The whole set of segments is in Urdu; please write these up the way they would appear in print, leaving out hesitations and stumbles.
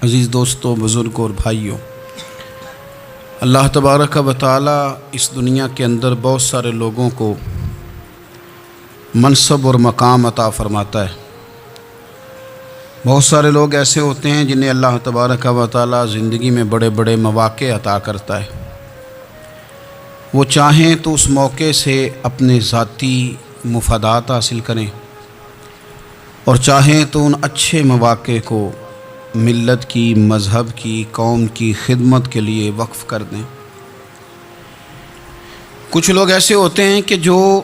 عزیز دوستوں، بزرگوں اور بھائیوں، اللہ تبارک و تعالی اس دنیا کے اندر بہت سارے لوگوں کو منصب اور مقام عطا فرماتا ہے۔ بہت سارے لوگ ایسے ہوتے ہیں جنہیں اللہ تبارک و تعالی زندگی میں بڑے بڑے مواقع عطا کرتا ہے۔ وہ چاہیں تو اس موقع سے اپنے ذاتی مفادات حاصل کریں اور چاہیں تو ان اچھے مواقع کو ملت کی، مذہب کی، قوم کی خدمت کے لیے وقف کر دیں۔ کچھ لوگ ایسے ہوتے ہیں کہ جو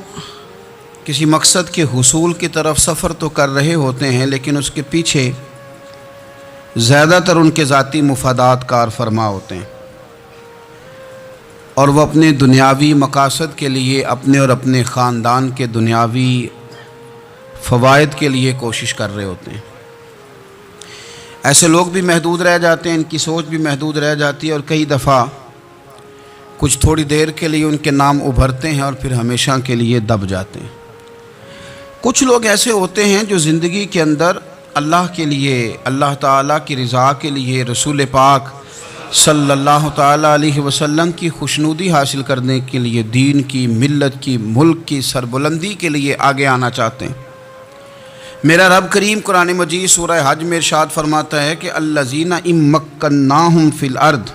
کسی مقصد کے حصول کی طرف سفر تو کر رہے ہوتے ہیں، لیکن اس کے پیچھے زیادہ تر ان کے ذاتی مفادات کار فرما ہوتے ہیں اور وہ اپنے دنیاوی مقاصد کے لیے، اپنے اور اپنے خاندان کے دنیاوی فوائد کے لیے کوشش کر رہے ہوتے ہیں۔ ایسے لوگ بھی محدود رہ جاتے ہیں، ان کی سوچ بھی محدود رہ جاتی ہے اور کئی دفعہ کچھ تھوڑی دیر کے لیے ان کے نام ابھرتے ہیں اور پھر ہمیشہ کے لیے دب جاتے ہیں۔ کچھ لوگ ایسے ہوتے ہیں جو زندگی کے اندر اللہ کے لیے، اللہ تعالیٰ کی رضا کے لیے، رسول پاک صلی اللہ تعالیٰ علیہ وسلم کی خوشنودی حاصل کرنے کے لیے، دین کی، ملت کی، ملک کی سربلندی کے لیے آگے آنا چاہتے ہیں۔ میرا رب کریم قرآن مجید سورہ حج میں ارشاد فرماتا ہے کہ الذین ان مکناہم فی الارض،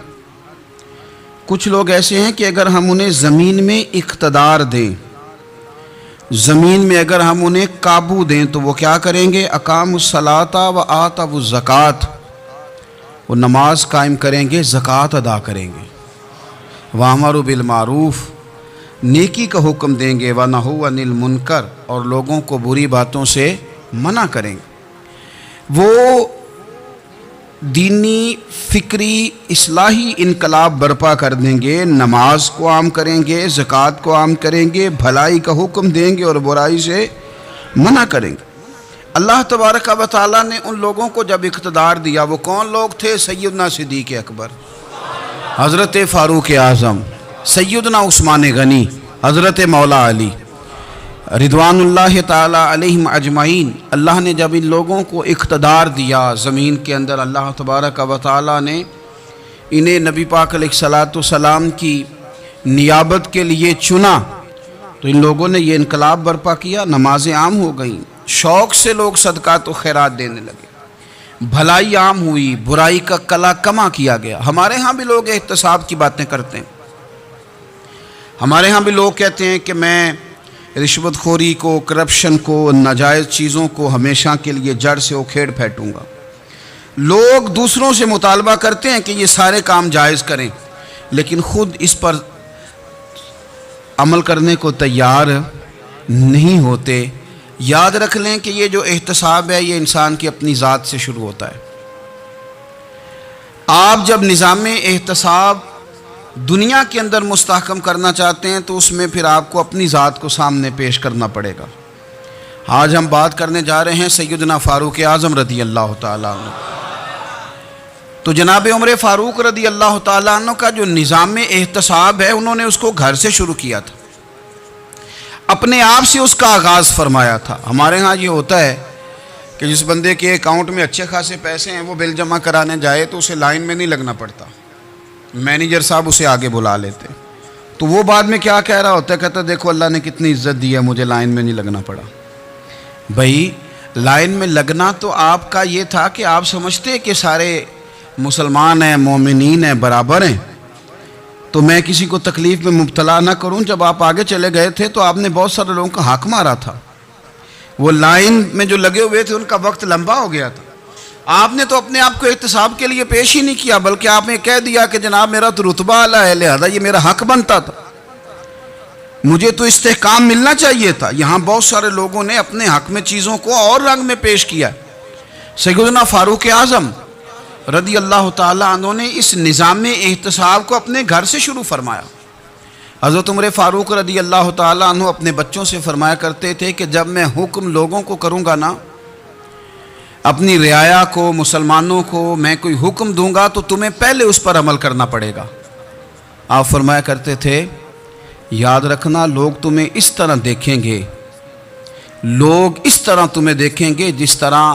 کچھ لوگ ایسے ہیں کہ اگر ہم انہیں زمین میں اقتدار دیں، زمین میں اگر ہم انہیں قابو دیں تو وہ کیا کریں گے؟ اقاموا الصلاۃ و آتوا الزکوٰۃ، وہ نماز قائم کریں گے، زکوٰۃ ادا کریں گے، وامروا بالمعروف، نیکی کا حکم دیں گے، ونہوا عن المنکر، اور لوگوں کو بری باتوں سے منع کریں گے۔ وہ دینی، فکری، اصلاحی انقلاب برپا کر دیں گے، نماز کو عام کریں گے، زکوٰۃ کو عام کریں گے، بھلائی کا حکم دیں گے اور برائی سے منع کریں گے۔ اللہ تبارک و تعالیٰ نے ان لوگوں کو جب اقتدار دیا، وہ کون لوگ تھے؟ سیدنا صدیق اکبر، حضرت فاروق اعظم، سیدنا عثمان غنی، حضرت مولا علی رضوان اللہ تعالی علیہم اجمعین۔ اللہ نے جب ان لوگوں کو اقتدار دیا زمین کے اندر، اللہ تبارک و تعالی نے انہیں نبی پاک علیہ الصلاۃ والسلام کی نیابت کے لیے چنا، تو ان لوگوں نے یہ انقلاب برپا کیا، نمازیں عام ہو گئیں، شوق سے لوگ صدقات و خیرات دینے لگے، بھلائی عام ہوئی، برائی کا کلا کما کیا گیا۔ ہمارے ہاں بھی لوگ احتساب کی باتیں کرتے ہیں، ہمارے ہاں بھی لوگ کہتے ہیں کہ میں رشوت خوری کو، کرپشن کو، ناجائز چیزوں کو ہمیشہ کے لیے جڑ سے اکھیڑ پھینٹوں گا۔ لوگ دوسروں سے مطالبہ کرتے ہیں کہ یہ سارے کام جائز کریں، لیکن خود اس پر عمل کرنے کو تیار نہیں ہوتے۔ یاد رکھ لیں کہ یہ جو احتساب ہے، یہ انسان کی اپنی ذات سے شروع ہوتا ہے۔ آپ جب نظام احتساب دنیا کے اندر مستحکم کرنا چاہتے ہیں تو اس میں پھر آپ کو اپنی ذات کو سامنے پیش کرنا پڑے گا۔ آج ہم بات کرنے جا رہے ہیں سیدنا فاروق اعظم رضی اللہ تعالیٰ عنہ۔ تو جناب عمر فاروق رضی اللہ تعالیٰ عنہ کا جو نظام احتساب ہے، انہوں نے اس کو گھر سے شروع کیا تھا، اپنے آپ سے اس کا آغاز فرمایا تھا۔ ہمارے ہاں یہ ہوتا ہے کہ جس بندے کے اکاؤنٹ میں اچھے خاصے پیسے ہیں، وہ بل جمع کرانے جائے تو اسے لائن میں نہیں لگنا پڑتا، مینیجر صاحب اسے آگے بلا لیتے، تو وہ بعد میں کیا کہہ رہا ہوتا ہے؟ کہتا دیکھو اللہ نے کتنی عزت دی ہے، مجھے لائن میں نہیں لگنا پڑا۔ بھائی لائن میں لگنا تو آپ کا یہ تھا کہ آپ سمجھتے کہ سارے مسلمان ہیں، مومنین ہیں، برابر ہیں، تو میں کسی کو تکلیف میں مبتلا نہ کروں۔ جب آپ آگے چلے گئے تھے تو آپ نے بہت سارے لوگوں کا حق مارا تھا، وہ لائن میں جو لگے ہوئے تھے ان کا وقت لمبا ہو گیا تھا۔ آپ نے تو اپنے آپ کو احتساب کے لیے پیش ہی نہیں کیا، بلکہ آپ نے کہہ دیا کہ جناب میرا تو رتبہ اعلیٰ ہے، لہذا یہ میرا حق بنتا تھا، مجھے تو استحکام ملنا چاہیے تھا۔ یہاں بہت سارے لوگوں نے اپنے حق میں چیزوں کو اور رنگ میں پیش کیا۔ سیدنا فاروق اعظم رضی اللہ تعالیٰ عنہ نے اس نظام احتساب کو اپنے گھر سے شروع فرمایا۔ حضرت عمر فاروق رضی اللہ تعالیٰ عنہ اپنے بچوں سے فرمایا کرتے تھے کہ جب میں حکم لوگوں کو کروں گا نا، اپنی رعایا کو، مسلمانوں کو میں کوئی حکم دوں گا تو تمہیں پہلے اس پر عمل کرنا پڑے گا۔ آپ فرمایا کرتے تھے یاد رکھنا، لوگ تمہیں اس طرح دیکھیں گے، لوگ اس طرح تمہیں دیکھیں گے جس طرح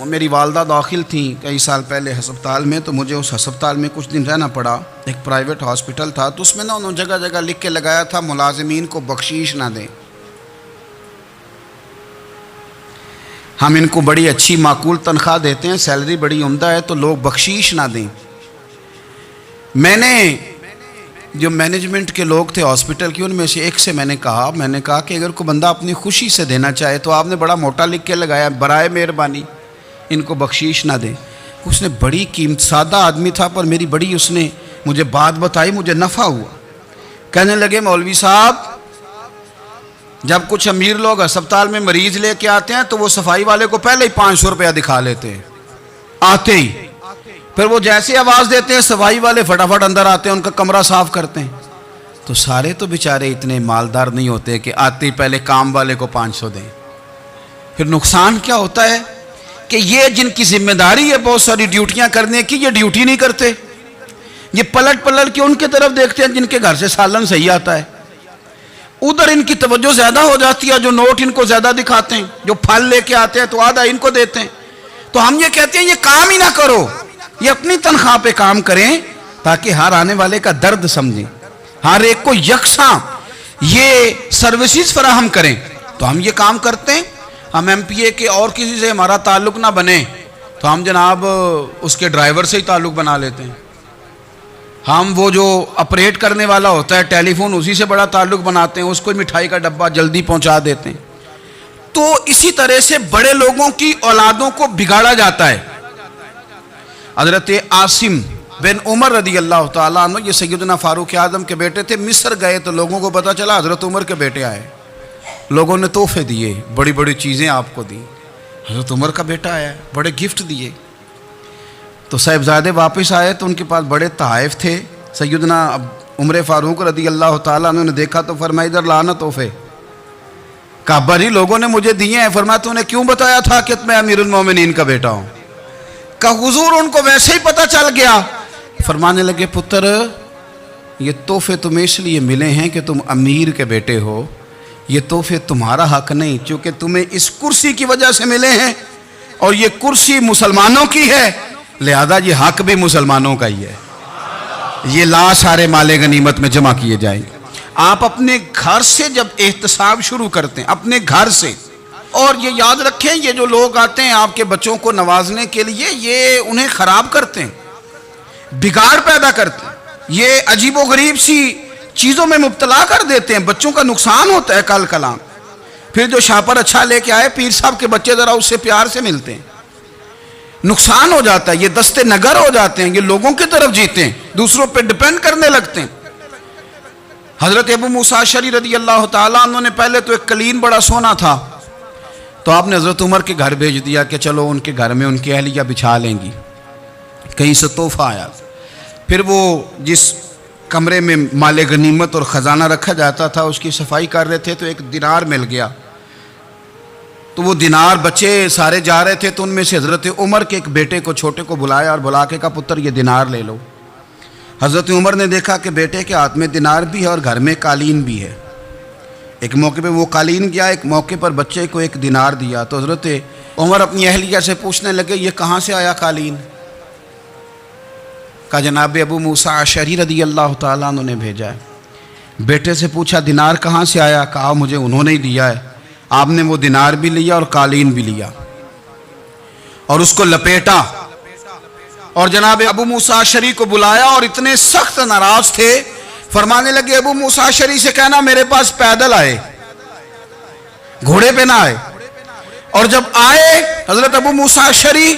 میری والدہ داخل تھیں کئی سال پہلے ہسپتال میں، تو مجھے اس ہسپتال میں کچھ دن رہنا پڑا. ایک پرائیویٹ ہاسپٹل تھا، تو اس میں نا انہوں نے جگہ جگہ لکھ کے لگایا تھا ملازمین کو بخشیش نہ دیں. ہم ان کو بڑی اچھی معقول تنخواہ دیتے ہیں، سیلری بڑی عمدہ ہے، تو لوگ بخشیش نہ دیں. میں نے جو مینجمنٹ کے لوگ تھے ہاسپٹل کی، ان میں سے ایک سے میں نے کہا کہ اگر کوئی بندہ اپنی خوشی سے دینا چاہے تو آپ نے بڑا موٹا لکھ کے لگایا برائے مہربانی ان کو بخشیش نہ دیں. اس نے بڑی قیمت، سادہ آدمی تھا پر میری بڑی اس نے مجھے بات بتائی، مجھے نفع ہوا. کہنے لگے مولوی صاحب جب کچھ امیر لوگ ہسپتال میں مریض لے کے آتے ہیں تو وہ صفائی والے کو پہلے ہی 500 روپیہ دکھا لیتے ہیں آتے ہی، پھر وہ جیسے آواز دیتے ہیں صفائی والے فٹافٹ اندر آتے ہیں، ان کا کمرہ صاف کرتے ہیں. تو سارے تو بیچارے اتنے مالدار نہیں ہوتے کہ آتے ہی پہلے کام والے کو 500 دیں. پھر نقصان کیا ہوتا ہے کہ یہ جن کی ذمہ داری ہے بہت ساری ڈیوٹیاں کرنے کی، یہ ڈیوٹی نہیں کرتے. یہ پلٹ کے ان کے طرف دیکھتے ہیں جن کے گھر سے سالن صحیح آتا ہے، ادھر ان کی توجہ زیادہ ہو جاتی ہے، جو نوٹ ان کو زیادہ دکھاتے ہیں، جو پھل لے کے آتے ہیں تو آدھا ان کو دیتے ہیں. تو ہم یہ کہتے ہیں یہ کام ہی نہ کرو، یہ اپنی تنخواہ پہ کام کریں تاکہ ہر آنے والے کا درد سمجھیں، ہر ایک کو یکساں یہ سروسز فراہم کریں. تو ہم یہ کام کرتے ہیں. ہم ایم پی اے کے اور کسی سے ہمارا تعلق نہ بنے تو ہم جناب اس کے ڈرائیور سے ہی تعلق بنا لیتے ہیں. ہم وہ جو آپریٹ کرنے والا ہوتا ہے ٹیلی فون، اسی سے بڑا تعلق بناتے ہیں، اس کو مٹھائی کا ڈبہ جلدی پہنچا دیتے ہیں. تو اسی طرح سے بڑے لوگوں کی اولادوں کو بگاڑا جاتا ہے. حضرت عاصم بن عمر رضی اللہ تعالیٰ عنہ، یہ سیدنا فاروق اعظم کے بیٹے تھے. مصر گئے تو لوگوں کو پتہ چلا حضرت عمر کے بیٹے آئے. لوگوں نے تحفے دیے، بڑی بڑی چیزیں آپ کو دی. حضرت عمر کا بیٹا آیا، بڑے گفٹ دیے. تو صاحبزادے واپس آئے تو ان کے پاس بڑے تحائف تھے. سیدنا عمر فاروق رضی اللہ تعالیٰ عنہ نے دیکھا تو فرمایا ادھر لانا تحفے. کہا ابا جی لوگوں نے مجھے دیے ہیں. فرمایا تو نے کیوں بتایا تھا کہ میں امیر المومنین کا بیٹا ہوں؟ کہا حضور ان کو ویسے ہی پتہ چل گیا. فرمانے لگے پتر یہ تحفے تمہیں اس لیے ملے ہیں کہ تم امیر کے بیٹے ہو، یہ تحفے تمہارا حق نہیں، چونکہ تمہیں اس کرسی کی وجہ سے ملے ہیں اور یہ کرسی مسلمانوں کی ہے، لہذا یہ حق بھی مسلمانوں کا ہی ہے. یہ لا سارے مال غنیمت میں جمع کیے جائیں گے. آپ اپنے گھر سے جب احتساب شروع کرتے ہیں، اپنے گھر سے، اور یہ یاد رکھیں یہ جو لوگ آتے ہیں آپ کے بچوں کو نوازنے کے لیے، یہ انہیں خراب کرتے ہیں، بگاڑ پیدا کرتے ہیں، یہ عجیب و غریب سی چیزوں میں مبتلا کر دیتے ہیں. بچوں کا نقصان ہوتا ہے کل کلام. پھر جو شاپر اچھا لے کے آئے پیر صاحب کے بچے ذرا اس سے پیار سے ملتے ہیں، نقصان ہو جاتا ہے. یہ دستے نگر ہو جاتے ہیں، یہ لوگوں کی طرف جیتے ہیں، دوسروں پہ ڈیپینڈ کرنے لگتے ہیں. حضرت ابو موسیٰ اشعری رضی اللہ تعالیٰ عنہ نے پہلے تو ایک قلین بڑا سونا تھا، تو آپ نے حضرت عمر کے گھر بھیج دیا کہ چلو ان کے گھر میں ان کی اہلیہ بچھا لیں گی. کہیں سے تحفہ آیا. پھر وہ جس کمرے میں مال غنیمت اور خزانہ رکھا جاتا تھا اس کی صفائی کر رہے تھے تو ایک دینار مل گیا. تو وہ دینار بچے سارے جا رہے تھے تو ان میں سے حضرت عمر کے ایک بیٹے کو چھوٹے کو بلایا اور بلا کے کہا پتر یہ دینار لے لو. حضرت عمر نے دیکھا کہ بیٹے کے ہاتھ میں دینار بھی ہے اور گھر میں قالین بھی ہے. ایک موقع پہ وہ قالین گیا، ایک موقع پر بچے کو ایک دینار دیا. تو حضرت عمر اپنی اہلیہ سے پوچھنے لگے یہ کہاں سے آیا قالین؟ کہا جناب ابو موسیٰ اشعری رضی اللہ تعالیٰ عنہ نے بھیجا ہے. بیٹے سے پوچھا دینار کہاں سے آیا؟ کہا مجھے انہوں نے ہی دیا ہے. آپ نے وہ دینار بھی لیا اور قالین بھی لیا اور اس کو لپیٹا اور جناب ابو موسیٰ اشعری کو بلایا اور اتنے سخت ناراض تھے. فرمانے لگے ابو موسیٰ اشعری سے کہنا میرے پاس پیدل آئے، گھوڑے پہ نہ آئے. اور جب آئے حضرت ابو موسیٰ اشعری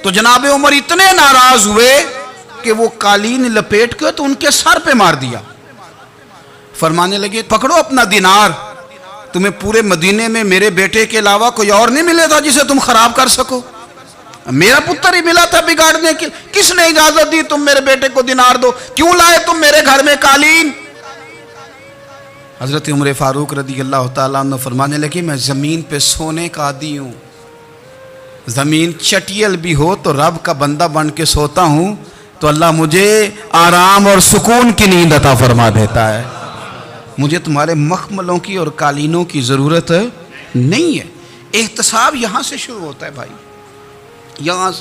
تو جناب عمر اتنے ناراض ہوئے کہ وہ قالین لپیٹ کے تو ان کے سر پہ مار دیا. فرمانے لگے پکڑو اپنا دینار، تمہیں پورے مدینے میں میرے بیٹے کے علاوہ کوئی اور نہیں ملے تھا جسے تم خراب کر سکو، میرا پتر ہی ملا تھا بگاڑنے کی. کس نے اجازت دی تم میرے بیٹے کو دینار دو؟ کیوں لائے تم میرے گھر میں قالین؟ حضرت عمر فاروق رضی اللہ تعالیٰ عنہ فرمانے لگے میں زمین پہ سونے کا عادی ہوں، زمین چٹیل بھی ہو تو رب کا بندہ بن کے سوتا ہوں تو اللہ مجھے آرام اور سکون کی نیند عطا فرما دیتا ہے. مجھے تمہارے مخملوں کی اور قالینوں کی ضرورت نہیں ہے. احتساب یہاں سے شروع ہوتا ہے بھائی. یہاں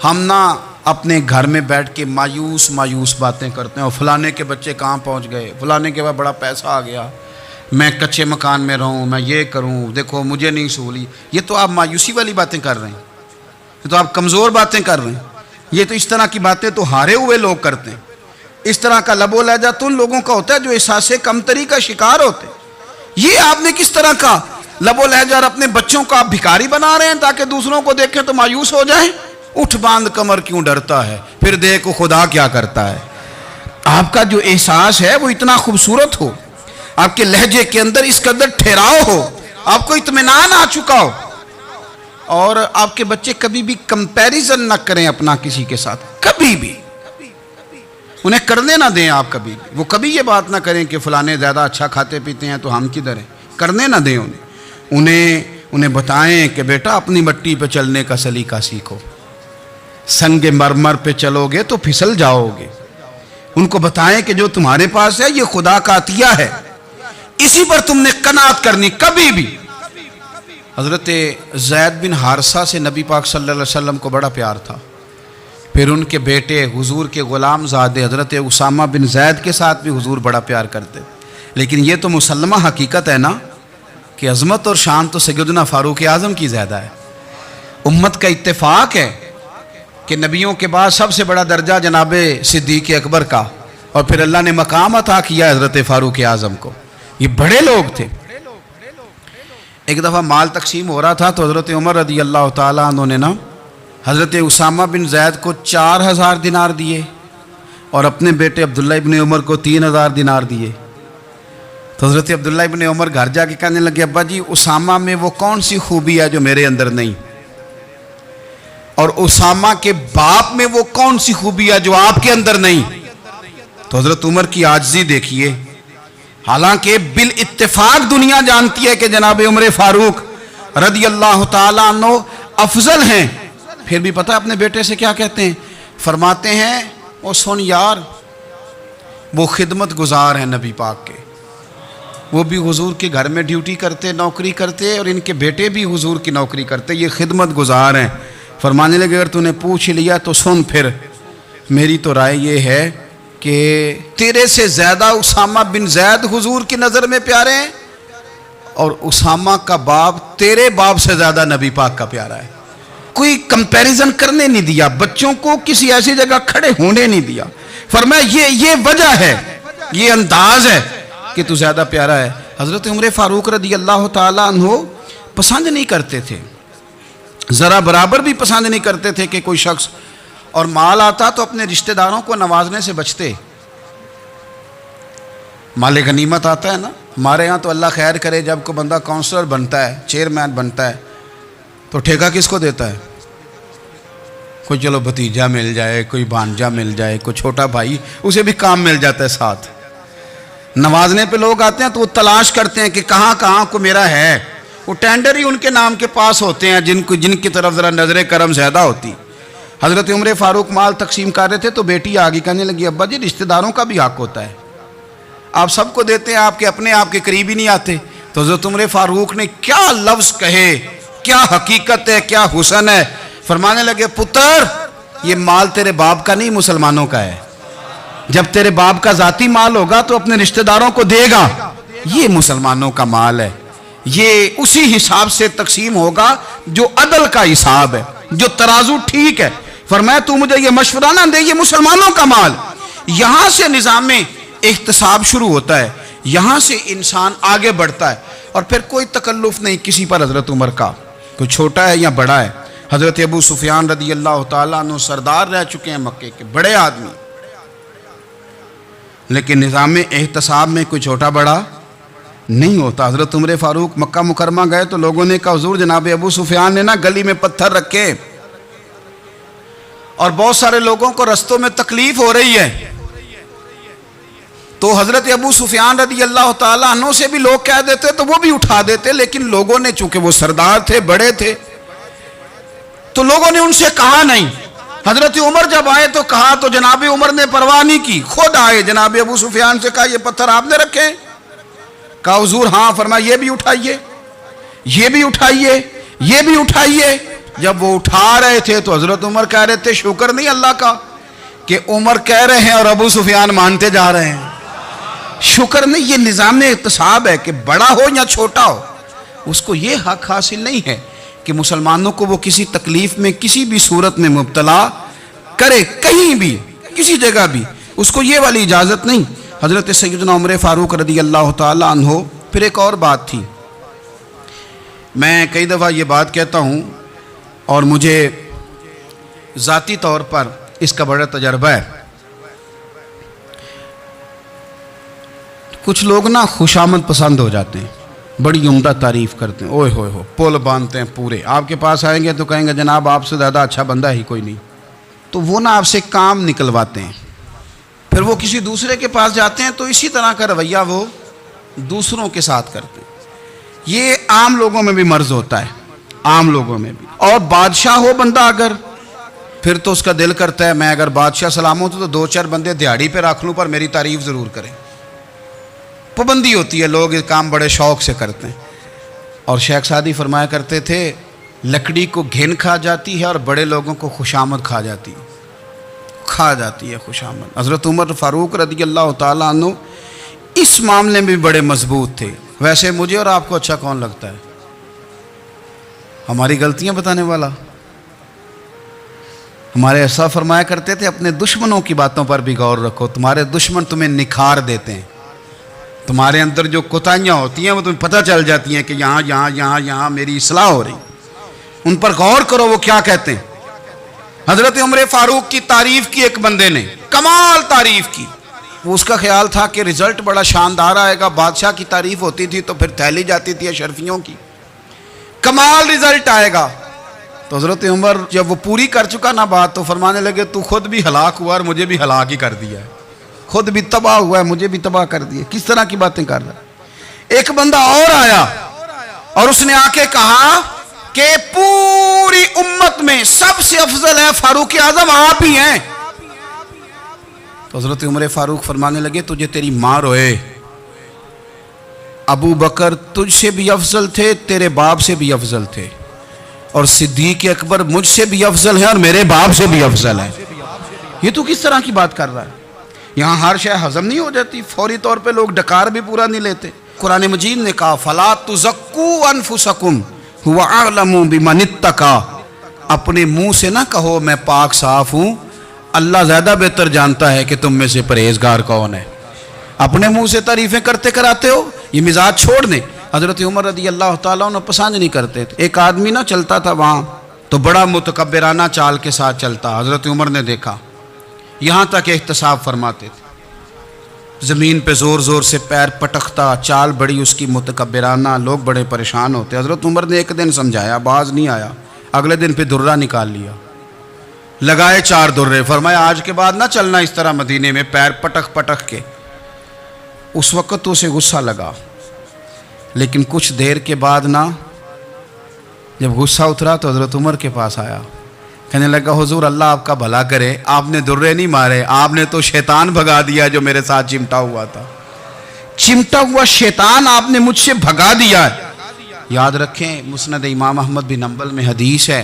ہم نہ اپنے گھر میں بیٹھ کے مایوس باتیں کرتے ہیں، اور فلانے کے بچے کہاں پہنچ گئے، فلانے کے بعد بڑا پیسہ آ گیا، میں کچے مکان میں رہوں، میں یہ کروں، دیکھو مجھے نہیں سہولی۔ یہ تو آپ مایوسی والی باتیں کر رہے ہیں، یہ تو آپ کمزور باتیں کر رہے ہیں۔ یہ تو اس طرح کی باتیں تو ہارے ہوئے لوگ کرتے ہیں۔ اس طرح کا لب و لہجہ تو ان لوگوں کا ہوتا ہے جو احساس کمتری کا شکار ہوتے ہیں۔ یہ آپ نے کس طرح کا لب و لہجہ، اور اپنے بچوں کو آپ بھکاری بنا رہے ہیں تاکہ دوسروں کو دیکھیں تو مایوس ہو جائیں۔ اٹھ باندھ کمر کیوں ڈرتا ہے، پھر دیکھو خدا کیا کرتا ہے۔ آپ کا جو احساس ہے وہ اتنا خوبصورت ہو، آپ کے لہجے کے اندر اس قدر ٹھہراؤ ہو، آپ کو اطمینان آ چکا ہو، اور آپ کے بچے کبھی بھی کمپیریزن نہ کریں اپنا کسی کے ساتھ، کبھی بھی انہیں کرنے نہ دیں۔ آپ وہ کبھی یہ بات نہ کریں کہ فلانے زیادہ اچھا کھاتے پیتے ہیں تو ہم کدھر ہیں، کرنے نہ دیں انہیں بتائیں کہ بیٹا اپنی مٹی پہ چلنے کا سلیقہ سیکھو، سنگ مرمر پہ چلو گے تو پھسل جاؤ گے۔ ان کو بتائیں کہ جو تمہارے پاس ہے یہ خدا کا عطیہ ہے، اسی پر تم نے قناعت کرنی کبھی بھی۔ حضرت زید بن حارثہ سے نبی پاک صلی اللہ علیہ وسلم کو بڑا پیار تھا، پھر ان کے بیٹے حضور کے غلام زادے حضرت اسامہ بن زید کے ساتھ بھی حضور بڑا پیار کرتے، لیکن یہ تو مسلمہ حقیقت ہے نا کہ عظمت اور شان تو سیدنا فاروق اعظم کی زیادہ ہے۔ امت کا اتفاق ہے کہ نبیوں کے بعد سب سے بڑا درجہ جناب صدیق اکبر کا، اور پھر اللہ نے مقام عطا کیا حضرت فاروق اعظم کو۔ یہ بڑے لوگ تھے۔ ایک دفعہ مال تقسیم ہو رہا تھا تو حضرت عمر رضی اللہ تعالیٰ عنہ نے نا حضرت اسامہ بن زید کو 4000 دینار دیے، اور اپنے بیٹے عبداللہ ابن عمر کو 3000 دینار دیے۔ تو حضرت عبداللہ ابن عمر گھر جا کے کہنے لگے، ابا جی اسامہ میں وہ کون سی خوبی ہے جو میرے اندر نہیں، اور اسامہ کے باپ میں وہ کون سی خوبی ہے جو آپ کے اندر نہیں۔ تو حضرت عمر کی عاجزی دیکھیے، حالانکہ بالاتفاق دنیا جانتی ہے کہ جناب عمر فاروق رضی اللہ تعالیٰ عنہ افضل ہیں، پھر بھی پتہ اپنے بیٹے سے کیا کہتے ہیں، فرماتے ہیں او سن یار، وہ خدمت گزار ہیں نبی پاک کے، وہ بھی حضور کے گھر میں ڈیوٹی کرتے، نوکری کرتے، اور ان کے بیٹے بھی حضور کی نوکری کرتے، یہ خدمت گزار ہیں۔ فرمانے لگے اگر تو نے پوچھ لیا تو سن، پھر میری تو رائے یہ ہے کہ تیرے سے زیادہ اسامہ بن زید حضور کی نظر میں پیارے ہیں، اور اسامہ کا باپ تیرے باپ سے زیادہ نبی پاک کا پیارا ہے۔ کوئی کمپیریزن کرنے نہیں دیا، بچوں کو کسی ایسی جگہ کھڑے ہونے نہیں دیا، فرمایا یہ وجہ ہے، یہ انداز ہے کہ تو زیادہ پیارا ہے۔ حضرت عمر فاروق رضی اللہ تعالیٰ عنہ پسند نہیں کرتے تھے، ذرا برابر بھی پسند نہیں کرتے تھے کہ کوئی شخص اور مال آتا تو اپنے رشتہ داروں کو نوازنے سے بچتے۔ مال غنیمت آتا ہے نا، ہمارے ہاں تو اللہ خیر کرے جب کوئی بندہ کونسلر بنتا ہے، چیئرمین بنتا ہے، تو ٹھیکہ کس کو دیتا ہے؟ کوئی چلو بھتیجا مل جائے، کوئی بھانجا مل جائے، کوئی چھوٹا بھائی، اسے بھی کام مل جاتا ہے ساتھ۔ نوازنے پہ لوگ آتے ہیں تو وہ تلاش کرتے ہیں کہ کہاں کہاں کو میرا ہے، وہ ٹینڈر ہی ان کے نام کے پاس ہوتے ہیں جن کی طرف ذرا نظر کرم زیادہ ہوتی۔ حضرت عمر فاروق مال تقسیم کر رہے تھے تو بیٹی آگے کہنے لگی، ابا جی رشتہ داروں کا بھی حق ہوتا ہے، آپ سب کو دیتے ہیں، آپ کے اپنے آپ کے قریب ہی نہیں آتے۔ تو حضرت عمر فاروق نے کیا لفظ کہے، کیا حقیقت ہے، کیا حسن ہے، فرمانے لگے پتر یہ مال تیرے باپ کا نہیں مسلمانوں کا ہے، جب تیرے باپ کا ذاتی مال ہوگا تو اپنے رشتہ داروں کو دے گا، یہ مسلمانوں کا مال ہے، یہ اسی حساب سے تقسیم ہوگا جو عدل کا حساب ہے، جو ترازو ٹھیک ہے۔ فرمایا تو مجھے یہ مشورہ نہ دے، یہ مسلمانوں کا مال۔ یہاں سے نظام احتساب شروع ہوتا ہے، یہاں سے انسان آگے بڑھتا ہے، اور پھر کوئی تکلف نہیں کسی پر حضرت عمر کا، کوئی چھوٹا ہے یا بڑا ہے۔ حضرت ابو سفیان رضی اللہ تعالیٰ عنہ سردار رہ چکے ہیں مکے کے، بڑے آدمی، لیکن نظام احتساب میں کوئی چھوٹا بڑا نہیں ہوتا۔ حضرت عمر فاروق مکہ مکرمہ گئے تو لوگوں نے کہا حضور جناب ابو سفیان نے نا گلی میں پتھر رکھے، اور بہت سارے لوگوں کو رستوں میں تکلیف ہو رہی ہے، تو حضرت ابو سفیان رضی اللہ تعالیٰ عنہ سے بھی لوگ کہہ دیتے تو وہ بھی اٹھا دیتے، لیکن لوگوں نے چونکہ وہ سردار تھے، بڑے تھے، تو لوگوں نے ان سے کہا نہیں۔ حضرت عمر جب آئے تو کہا تو جناب عمر نے پرواہ نہیں کی، خود آئے جناب ابو سفیان سے کہا یہ پتھر آپ نے رکھے؟ کہا حضور ہاں۔ فرمایا یہ بھی اٹھائیے، یہ بھی اٹھائیے، یہ بھی اٹھائیے۔ جب وہ اٹھا رہے تھے تو حضرت عمر کہہ رہے تھے شکر نہیں اللہ کا کہ عمر کہہ رہے ہیں اور ابو سفیان مانتے جا رہے ہیں. شکر نہیں. یہ نظام اقتصاب ہے کہ بڑا ہو یا چھوٹا ہو اس کو یہ حق حاصل نہیں ہے کہ مسلمانوں کو وہ کسی تکلیف میں کسی بھی صورت میں مبتلا کرے, کہیں بھی کسی جگہ بھی, اس کو یہ والی اجازت نہیں. حضرت سیدنا عمر فاروق رضی اللہ تعالی عنہ. پھر ایک اور بات تھی, میں کئی دفعہ یہ بات کہتا ہوں اور مجھے ذاتی طور پر اس کا بڑا تجربہ ہے. کچھ لوگ نا خوشامد پسند ہو جاتے ہیں, بڑی عمدہ تعریف کرتے ہیں, اوئے ہوئے ہو پول باندھتے ہیں پورے. آپ کے پاس آئیں گے تو کہیں گے جناب آپ سے زیادہ اچھا بندہ ہی کوئی نہیں. تو وہ نا آپ سے کام نکلواتے ہیں, پھر وہ کسی دوسرے کے پاس جاتے ہیں تو اسی طرح کا رویہ وہ دوسروں کے ساتھ کرتے ہیں. یہ عام لوگوں میں بھی مرض ہوتا ہے, عام لوگوں میں بھی. اور بادشاہ ہو بندہ اگر, پھر تو اس کا دل کرتا ہے میں اگر بادشاہ سلام ہوں تو دو چار بندے دیہڑی پہ رکھ لوں پر میری تعریف ضرور کریں. پابندی ہوتی ہے, لوگ یہ کام بڑے شوق سے کرتے ہیں. اور شیخ سعدی فرمایا کرتے تھے لکڑی کو گھن کھا جاتی ہے اور بڑے لوگوں کو خوشامد کھا جاتی ہے خوشامد. حضرت عمر فاروق رضی اللہ تعالیٰ عنہ اس معاملے میں بھی بڑے مضبوط تھے. ویسے مجھے اور آپ کو اچھا کون لگتا ہے؟ ہماری غلطیاں بتانے والا. ہمارے ایسا فرمایا کرتے تھے اپنے دشمنوں کی باتوں پر بھی غور رکھو, تمہارے دشمن تمہیں نکھار دیتے ہیں. تمہارے اندر جو کوتاہیاں ہوتی ہیں وہ تمہیں پتہ چل جاتی ہیں کہ یہاں میری اصلاح ہو رہی. ان پر غور کرو وہ کیا کہتے ہیں. حضرت عمر فاروق کی تعریف کی ایک بندے نے, کمال تعریف کی. وہ اس کا خیال تھا کہ رزلٹ بڑا شاندار آئے گا. بادشاہ کی تعریف ہوتی تھی تو پھر تھیلی جاتی تھی اشرفیوں کی, کمال رزلٹ آئے گا. تو حضرت عمر جب وہ پوری کر چکا نا بات تو فرمانے لگے تو خود بھی ہلاک ہوا اور مجھے بھی ہلاک ہی کر دیا ہے. خود بھی تباہ ہوا ہے, مجھے بھی تباہ کر دیا. کس طرح کی باتیں کر رہا ہے. ایک بندہ اور آیا اور اس نے آ کے کہا کہ پوری امت میں سب سے افضل ہے فاروق اعظم آپ ہی ہیں. تو حضرت عمر فاروق فرمانے لگے تجھے تیری ماں روئے. ابو بکر تجھ سے بھی افضل تھے, تیرے باپ سے بھی افضل تھے, اور صدیق اکبر مجھ سے بھی افضل ہے اور میرے باپ سے بھی افضل ہے. یہ تو کس طرح کی بات کر رہا ہے. یہاں ہر شے ہضم نہیں ہو جاتی, فوری طور پہ لوگ ڈکار بھی پورا نہیں لیتے. قرآن مجید نے کہا فَلَا تُزَكُّوا أَنفُسَكُمْ هُوَ أَعْلَمُ بِمَنِ اتَّقَىٰ. اپنے منہ سے نہ کہو میں پاک صاف ہوں, اللہ زیادہ بہتر جانتا ہے کہ تم میں سے پرہیزگار کون ہے. اپنے منہ سے تعریفیں کرتے کراتے ہو, یہ مزاج چھوڑ دیں. حضرت عمر رضی اللہ تعالیٰ عنہ پسند نہیں کرتے تھے. ایک آدمی نہ چلتا تھا وہاں تو بڑا متکبرانہ چال کے ساتھ چلتا. حضرت عمر نے دیکھا, یہاں تک احتساب فرماتے تھے, زمین پہ زور زور سے پیر پٹکتا, چال بڑی اس کی متکبرانہ, لوگ بڑے پریشان ہوتے. حضرت عمر نے ایک دن سمجھایا, باز نہیں آیا. اگلے دن پہ درہ نکال لیا, لگائے 4 درے. فرمایا آج کے بعد نہ چلنا اس طرح مدینے میں پیر پٹک پٹک کے. اس وقت تو اسے غصہ لگا, لیکن کچھ دیر کے بعد نا جب غصہ اترا تو حضرت عمر کے پاس آیا, کہنے لگا حضور اللہ آپ کا بھلا کرے, آپ نے درے نہیں مارے, آپ نے تو شیطان بھگا دیا جو میرے ساتھ چمٹا ہوا تھا. چمٹا ہوا شیطان آپ نے مجھ سے بھگا دیا ہے. یاد رکھیں مسند امام احمد بن حنبل میں حدیث ہے,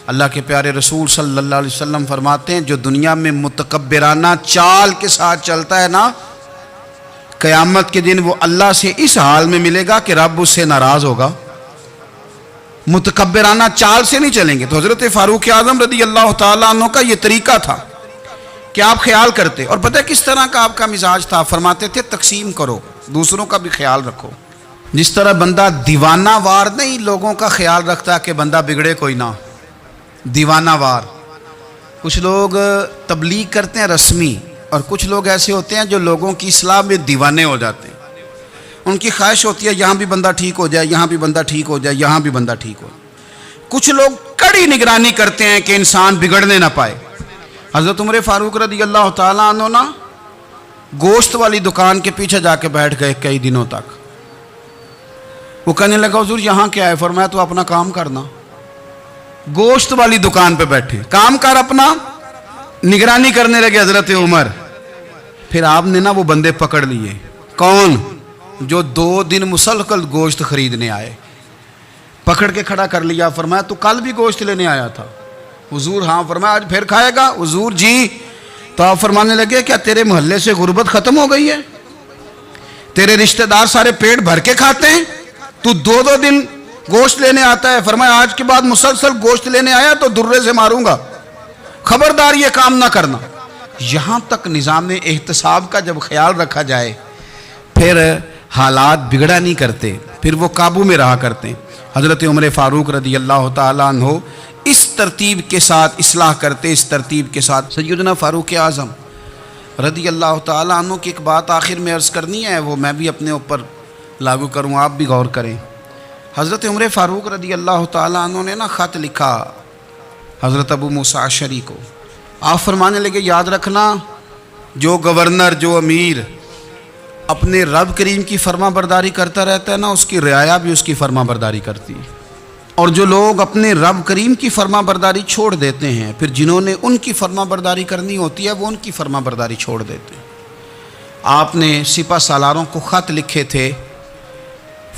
اللہ کے پیارے رسول صلی اللہ علیہ وسلم فرماتے ہیں جو دنیا میں متکبرانہ چال کے ساتھ چلتا ہے نا, قیامت کے دن وہ اللہ سے اس حال میں ملے گا کہ رب اس سے ناراض ہوگا. متکبرانہ چال سے نہیں چلیں گے. تو حضرت فاروق اعظم رضی اللہ تعالیٰ عنہ کا یہ طریقہ تھا کہ آپ خیال کرتے. اور پتہ کس طرح کا آپ کا مزاج تھا؟ فرماتے تھے تقسیم کرو, دوسروں کا بھی خیال رکھو. جس طرح بندہ دیوانہ وار نہیں لوگوں کا خیال رکھتا کہ بندہ بگڑے کوئی نہ, دیوانہ وار. کچھ لوگ تبلیغ کرتے ہیں رسمی, اور کچھ لوگ ایسے ہوتے ہیں جو لوگوں کی اصلاح میں دیوانے ہو جاتے ہیں. ان کی خواہش ہوتی ہے یہاں بھی بندہ ٹھیک ہو جائے, یہاں بھی بندہ ٹھیک ہو جائے, یہاں بھی بندہ ٹھیک ہو جائے. کچھ لوگ کڑی نگرانی کرتے ہیں کہ انسان بگڑنے نہ پائے. حضرت عمر فاروق رضی اللہ تعالیٰ عنہ نا گوشت والی دکان کے پیچھے جا کے بیٹھ گئے کئی دنوں تک. وہ کہنے لگا حضور یہاں کیا ہے؟ فرمایا تو اپنا کام کرنا. گوشت والی دکان پہ بیٹھے, کام کر اپنا. نگرانی کرنے لگے حضرت عمر. پھر آپ نے نا وہ بندے پکڑ لیے. کون؟ جو 2 دن مسلسل گوشت خریدنے آئے. پکڑ کے کھڑا کر لیا. فرمایا تو کل بھی گوشت لینے آیا تھا؟ حضور ہاں. فرمایا آج پھر کھائے گا؟ حضور جی. تو آپ فرمانے لگے کیا تیرے محلے سے غربت ختم ہو گئی ہے؟ تیرے رشتہ دار سارے پیٹ بھر کے کھاتے ہیں، تو دو دو دن گوشت لینے آتا ہے؟ فرمایا آج کے بعد مسلسل گوشت لینے آیا تو درے سے ماروں گا، خبردار یہ کام نہ کرنا. یہاں تک نظام احتساب کا جب خیال رکھا جائے پھر حالات بگڑا نہیں کرتے، پھر وہ قابو میں رہا کرتے ہیں. حضرت عمر فاروق رضی اللہ تعالیٰ عنہ اس ترتیب کے ساتھ اصلاح کرتے، اس ترتیب کے ساتھ. سیدنا فاروق اعظم رضی اللہ تعالیٰ عنہ کی ایک بات آخر میں عرض کرنی ہے، وہ میں بھی اپنے اوپر لاگو کروں، آپ بھی غور کریں. حضرت عمر فاروق رضی اللہ تعالیٰ عنہ نے خط لکھا حضرت ابو موسیٰ اشعری کو. آپ فرمانے لگے یاد رکھنا، جو گورنر، جو امیر اپنے رب کریم کی فرما برداری کرتا رہتا ہے نا، اس کی رعایا بھی اس کی فرما برداری کرتی ہے. اور جو لوگ اپنے رب کریم کی فرما برداری چھوڑ دیتے ہیں، پھر جنہوں نے ان کی فرما برداری کرنی ہوتی ہے وہ ان کی فرما برداری چھوڑ دیتے ہیں. آپ نے سپہ سالاروں کو خط لکھے تھے،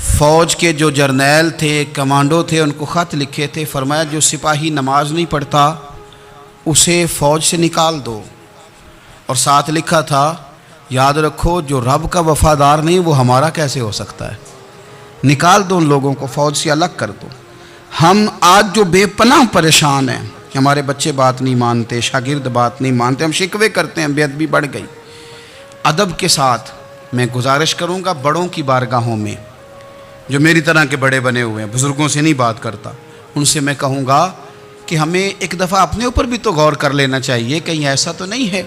فوج کے جو جرنیل تھے، کمانڈو تھے، ان کو خط لکھے تھے. فرمایا جو سپاہی نماز نہیں پڑھتا اسے فوج سے نکال دو. اور ساتھ لکھا تھا یاد رکھو جو رب کا وفادار نہیں وہ ہمارا کیسے ہو سکتا ہے، نکال دو ان لوگوں کو، فوج سے الگ کر دو. ہم آج جو بے پناہ پریشان ہیں، ہمارے بچے بات نہیں مانتے، شاگرد بات نہیں مانتے، ہم شکوے کرتے ہیں، بے ادبی بڑھ گئی. ادب کے ساتھ میں گزارش کروں گا بڑوں کی بارگاہوں میں، جو میری طرح کے بڑے بنے ہوئے ہیں، بزرگوں سے نہیں بات کرتا، ان سے میں کہوں گا کہ ہمیں ایک دفعہ اپنے اوپر بھی تو غور کر لینا چاہیے. کہیں ایسا تو نہیں ہے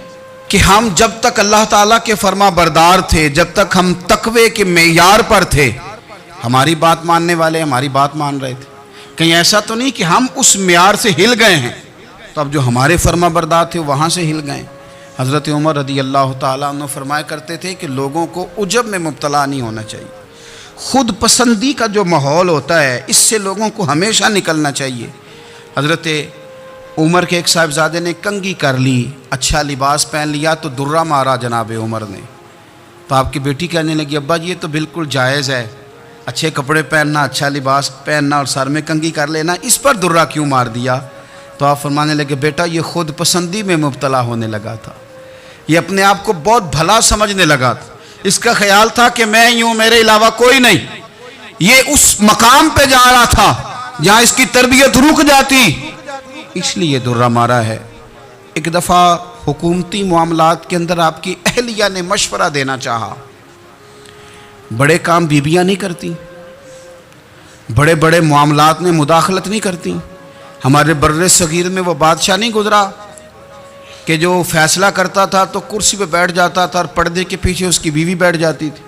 کہ ہم جب تک اللہ تعالیٰ کے فرما بردار تھے، جب تک ہم تقوی کے معیار پر تھے، ہماری بات ماننے والے ہماری بات مان رہے تھے. کہیں ایسا تو نہیں کہ ہم اس معیار سے ہل گئے ہیں تو اب جو ہمارے فرما بردار تھے وہاں سے ہل گئے. حضرت عمر رضی اللہ تعالیٰ عنہ فرمایا کرتے تھے کہ لوگوں کو عجب میں مبتلا نہیں ہونا چاہیے. خود پسندی کا جو ماحول ہوتا ہے اس سے لوگوں کو ہمیشہ نکلنا چاہیے. حضرت عمر کے ایک صاحبزادے نے کنگھی کر لی، اچھا لباس پہن لیا تو درہ مارا جناب عمر نے. تو آپ کی بیٹی کہنے لگی ابا یہ تو بالکل جائز ہے، اچھے کپڑے پہننا، اچھا لباس پہننا اور سر میں کنگھی کر لینا، اس پر درہ کیوں مار دیا؟ تو آپ فرمانے لگے بیٹا یہ خود پسندی میں مبتلا ہونے لگا تھا، یہ اپنے آپ کو بہت بھلا سمجھنے لگا تھا، اس کا خیال تھا کہ میں ہی ہوں، میرے علاوہ کوئی نہیں. یہ اس مقام پہ جا رہا تھا جہاں اس کی تربیت رک جاتی، اس لیے درہ مارا ہے. ایک دفعہ حکومتی معاملات کے اندر آپ کی اہلیہ نے مشورہ دینا چاہا. بڑے کام بیویاں نہیں کرتی، بڑے بڑے معاملات میں مداخلت نہیں کرتی. ہمارے بر صغیر میں وہ بادشاہ نہیں گزرا کہ جو فیصلہ کرتا تھا تو کرسی پہ بیٹھ جاتا تھا اور پردے کے پیچھے اس کی بیوی بیٹھ جاتی تھی،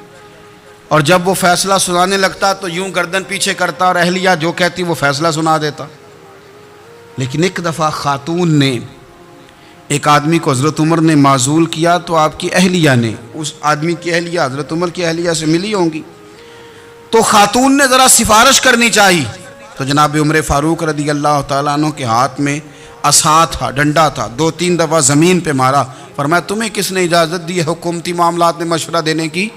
اور جب وہ فیصلہ سنانے لگتا تو یوں گردن پیچھے کرتا اور اہلیہ جو کہتی وہ فیصلہ سنا دیتا. لیکن ایک دفعہ خاتون نے ایک آدمی کو حضرت عمر نے معزول کیا تو آپ کی اہلیہ نے، اس آدمی کی اہلیہ حضرت عمر کی اہلیہ سے ملی ہوں گی، تو خاتون نے ذرا سفارش کرنی چاہی. تو جناب عمر فاروق رضی اللہ تعالیٰ عنہ کے ہاتھ میں عصا تھا، ڈنڈا تھا، 2-3 دفعہ زمین پہ مارا. فرمایا تمہیں کس نے اجازت دی ہے حکومتی معاملات میں مشورہ دینے کی؟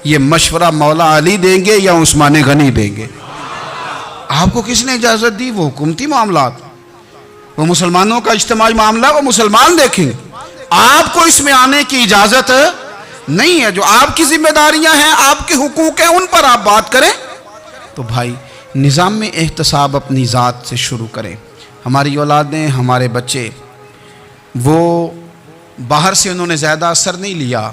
یہ مشورہ مولا علی دیں گے یا عثمان غنی دیں گے؟ آپ کو کس نے اجازت دی؟ وہ حکومتی معاملات، وہ مسلمانوں کا اجتماعی معاملہ، وہ مسلمان دیکھیں. آپ کو اس میں آنے کی اجازت نہیں ہے. جو آپ کی ذمہ داریاں ہیں، آپ کے حقوق ہیں، ان پر آپ بات کریں. تو بھائی نظام میں احتساب اپنی ذات سے شروع کریں. ہماری اولادیں، ہمارے بچے، وہ باہر سے انہوں نے زیادہ اثر نہیں لیا.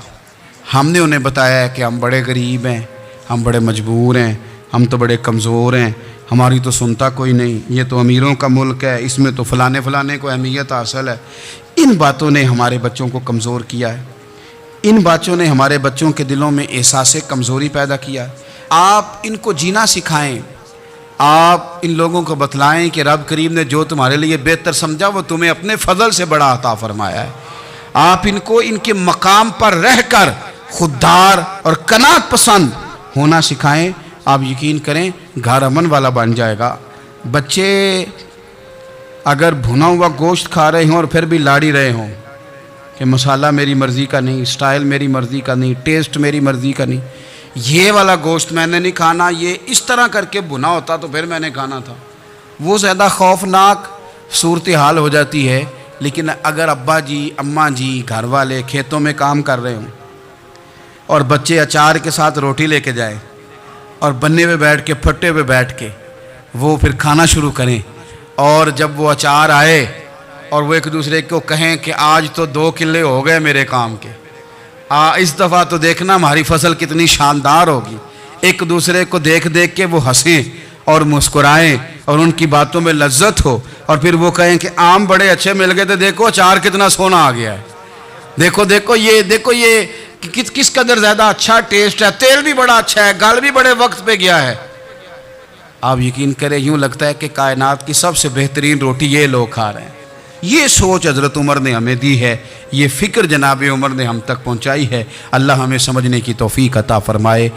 ہم نے انہیں بتایا ہے کہ ہم بڑے غریب ہیں، ہم بڑے مجبور ہیں، ہم تو بڑے کمزور ہیں، ہماری تو سنتا کوئی نہیں، یہ تو امیروں کا ملک ہے، اس میں تو فلانے کو اہمیت حاصل ہے. ان باتوں نے ہمارے بچوں کو کمزور کیا ہے، ان باتوں نے ہمارے بچوں کے دلوں میں احساس کمزوری پیدا کیا ہے. آپ ان کو جینا سکھائیں، آپ ان لوگوں کو بتلائیں کہ رب کریم نے جو تمہارے لیے بہتر سمجھا وہ تمہیں اپنے فضل سے بڑا عطا فرمایا ہے. آپ ان کو ان کے مقام پر رہ کر خوددار اور قناعت پسند ہونا سکھائیں. آپ یقین کریں گھر امن والا بن جائے گا. بچے اگر بھنا ہوا گوشت کھا رہے ہوں اور پھر بھی لاڑی رہے ہوں کہ مسالہ میری مرضی کا نہیں، سٹائل میری مرضی کا نہیں، ٹیسٹ میری مرضی کا نہیں، یہ والا گوشت میں نے نہیں کھانا، یہ اس طرح کر کے بنا ہوتا تو پھر میں نے کھانا تھا۔ وہ زیادہ خوفناک صورتحال ہو جاتی ہے۔ لیکن اگر ابا جی اماں جی گھر والے کھیتوں میں کام کر رہے ہوں اور بچے اچار کے ساتھ روٹی لے کے جائیں اور بننے پہ بیٹھ کے پھٹے پہ بیٹھ کے وہ پھر کھانا شروع کریں، اور جب وہ اچار آئے اور وہ ایک دوسرے کو کہیں کہ آج تو 2 کلے ہو گئے میرے کام کے، اس دفعہ تو دیکھنا ہماری فصل کتنی شاندار ہوگی، ایک دوسرے کو دیکھ دیکھ کے وہ ہنسیں اور مسکرائیں اور ان کی باتوں میں لذت ہو، اور پھر وہ کہیں کہ آم بڑے اچھے مل گئے تھے، دیکھو اچار کتنا سونا آ گیا ہے، دیکھو یہ کس قدر زیادہ اچھا ٹیسٹ ہے، تیل بھی بڑا اچھا ہے، گل بھی بڑے وقت پہ گیا ہے۔ آپ یقین کریں یوں لگتا ہے کہ کائنات کی سب سے بہترین روٹی یہ لوگ کھا رہے ہیں۔ یہ سوچ حضرت عمر نے ہمیں دی ہے، یہ فکر جناب عمر نے ہم تک پہنچائی ہے۔ اللہ ہمیں سمجھنے کی توفیق عطا فرمائے۔